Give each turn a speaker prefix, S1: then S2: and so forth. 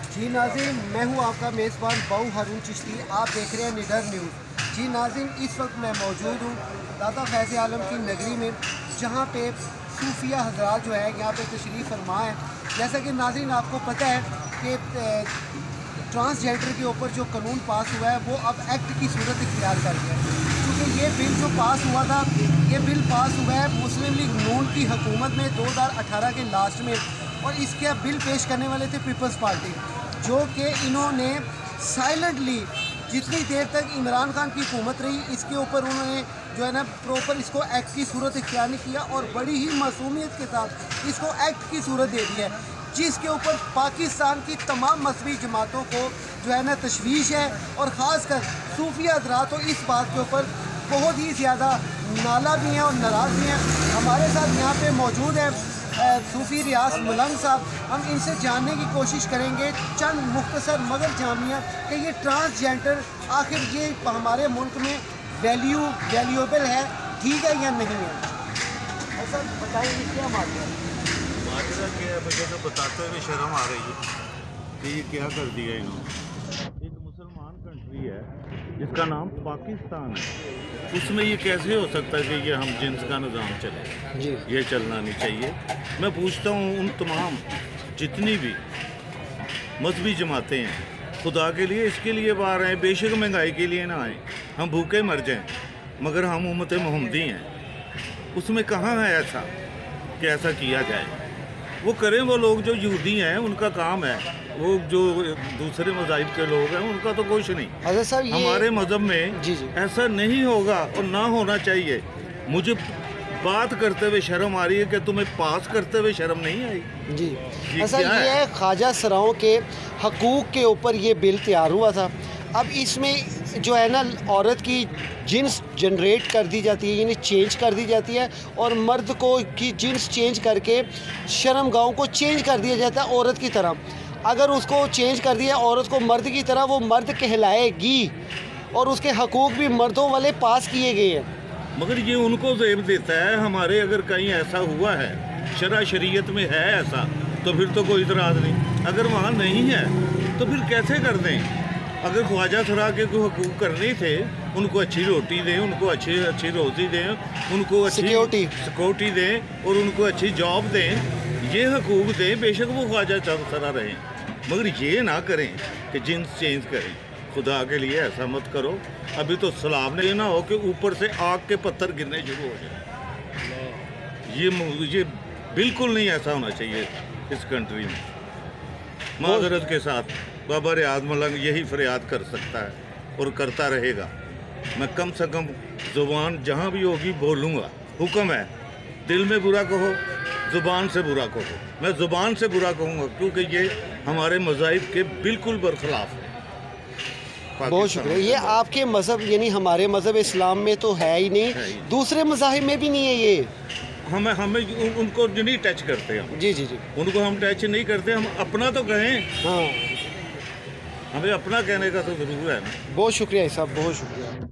S1: जी नाज़रीन, मैं हूं आपका मेज़बान बाऊ हारून चिश्ती। आप देख रहे हैं निडर न्यूज़। जी नाज़रीन, इस वक्त मैं मौजूद हूं दादा फैज़ आलम की नगरी में, जहां पे सूफिया हज़रात जो है यहाँ पे तशरीफ़ फरमा है। जैसा कि नाज़रीन आपको पता है कि ट्रांसजेंडर के ऊपर जो कानून पास हुआ है वो अब एक्ट की सूरत इख्तियार कर गया है। क्योंकि ये बिल जो पास हुआ था, ये बिल पास हुआ है मुस्लिम लीग नून की हुकूमत में 2018 के लास्ट में, और इसके बिल पेश करने वाले थे पीपल्स पार्टी, जो कि इन्होंने साइलेंटली जितनी देर तक इमरान खान की हुकूमत रही इसके ऊपर उन्होंने जो है ना प्रॉपर इसको एक्ट की सूरत इख्तियार नहीं किया, और बड़ी ही मासूमियत के साथ इसको एक्ट की सूरत दे दी है, जिसके ऊपर पाकिस्तान की तमाम मजहबी जमातों को जो है ना तशवीश है, और ख़ासकर सूफिया हज़रात तो इस बात के ऊपर बहुत ही ज़्यादा नाला भी हैं और नाराज़ भी हैं। हमारे साथ यहाँ पे मौजूद है सूफी रियाज मलंग साहब। हम इनसे जानने की कोशिश करेंगे चंद मुख्तसर मगर जामिया कि ये ट्रांसजेंडर आखिर ये हमारे मुल्क में वैल्यूएबल है, ठीक है या नहीं है। ऐसा बताइए क्या माजरा
S2: है। मुझे तो बताते हुए शर्म आ रही है कि ये क्या कर दिया इन्होंने। एक मुसलमान कंट्री है जिसका नाम पाकिस्तान है, उसमें ये कैसे हो सकता है कि ये हम जिन्स का निज़ाम चले जी। ये चलना नहीं चाहिए। मैं पूछता हूँ उन तमाम जितनी भी मजहबी जमातें हैं, खुदा के लिए इसके लिए बाहर आए, बेशक महंगाई के लिए ना आए, हम भूखे मर जाएं, मगर हम उम्मत मोहम्मदी हैं। उसमें कहाँ है ऐसा कि ऐसा किया जाए। वो करें वो लोग जो यहूदी हैं, उनका काम है। वो जो दूसरे मज़ाहिब के लोग हैं उनका तो कुछ नहीं। हमारे मज़हब में जी। ऐसा नहीं होगा और ना होना चाहिए। मुझे बात करते हुए शर्म आ रही है कि तुम्हें पास करते हुए शर्म नहीं आई
S1: जी। ऐसा ये है ख्वाजा सराओं के हकूक़ के ऊपर ये बिल तैयार हुआ था। अब इसमें जो है ना औरत की जिन्स जनरेट कर दी जाती है, यानी चेंज कर दी जाती है, और मर्द को की जिन्स चेंज करके शर्मगाहों को चेंज कर दिया जाता है औरत की तरह। अगर उसको चेंज कर दिया औरत को मर्द की तरह, वो मर्द कहलाएगी, और उसके हकूक़ भी मर्दों वाले पास किए गए हैं।
S2: मगर ये उनको ज़ेब देता है। हमारे अगर कहीं ऐसा हुआ है, शरा शरीयत में है ऐसा, तो फिर तो कोई इतराज़ नहीं। अगर वहाँ नहीं है तो फिर कैसे कर दें। अगर ख्वाजा सरा के कोई हकूक़ करने थे, उनको अच्छी रोटी दें, उनको अच्छी रोज़ी दें, उनको अच्छी सिक्योरिटी दें, और उनको अच्छी जॉब दें, ये हकूक़ दें, बेशक वो ख्वाजा सरा रहें, मगर ये ना करें कि जिन्स चेंज करें। खुदा के लिए ऐसा मत करो। अभी तो सलाब ने ना हो कि ऊपर से आग के पत्थर गिरने शुरू हो जाए। ये बिल्कुल नहीं ऐसा होना चाहिए इस कंट्री में। माजरत के साथ बाबा रियाज मलंग यही फरियाद कर सकता है और करता रहेगा। मैं कम से कम ज़ुबान जहाँ भी होगी बोलूँगा। हुक्म है, दिल में बुरा कहो, ज़ुबान से बुरा कहो। मैं ज़ुबान से बुरा कहूँगा क्योंकि ये हमारे मज़ाहिब के बिल्कुल बरखिलाफ़ है।
S1: बहुत शुक्रिया। ये आपके मज़हब यानी हमारे मज़हब इस्लाम में तो है ही नहीं, दूसरे मज़ाहिब में भी नहीं है ये।
S2: हमें उनको नहीं टच करते हम।
S1: जी,
S2: उनको हम टच नहीं करते। हम अपना तो कहें।
S1: हाँ,
S2: हमें अपना कहने का तो ज़रूर है ना।
S1: बहुत शुक्रिया साहब, बहुत शुक्रिया।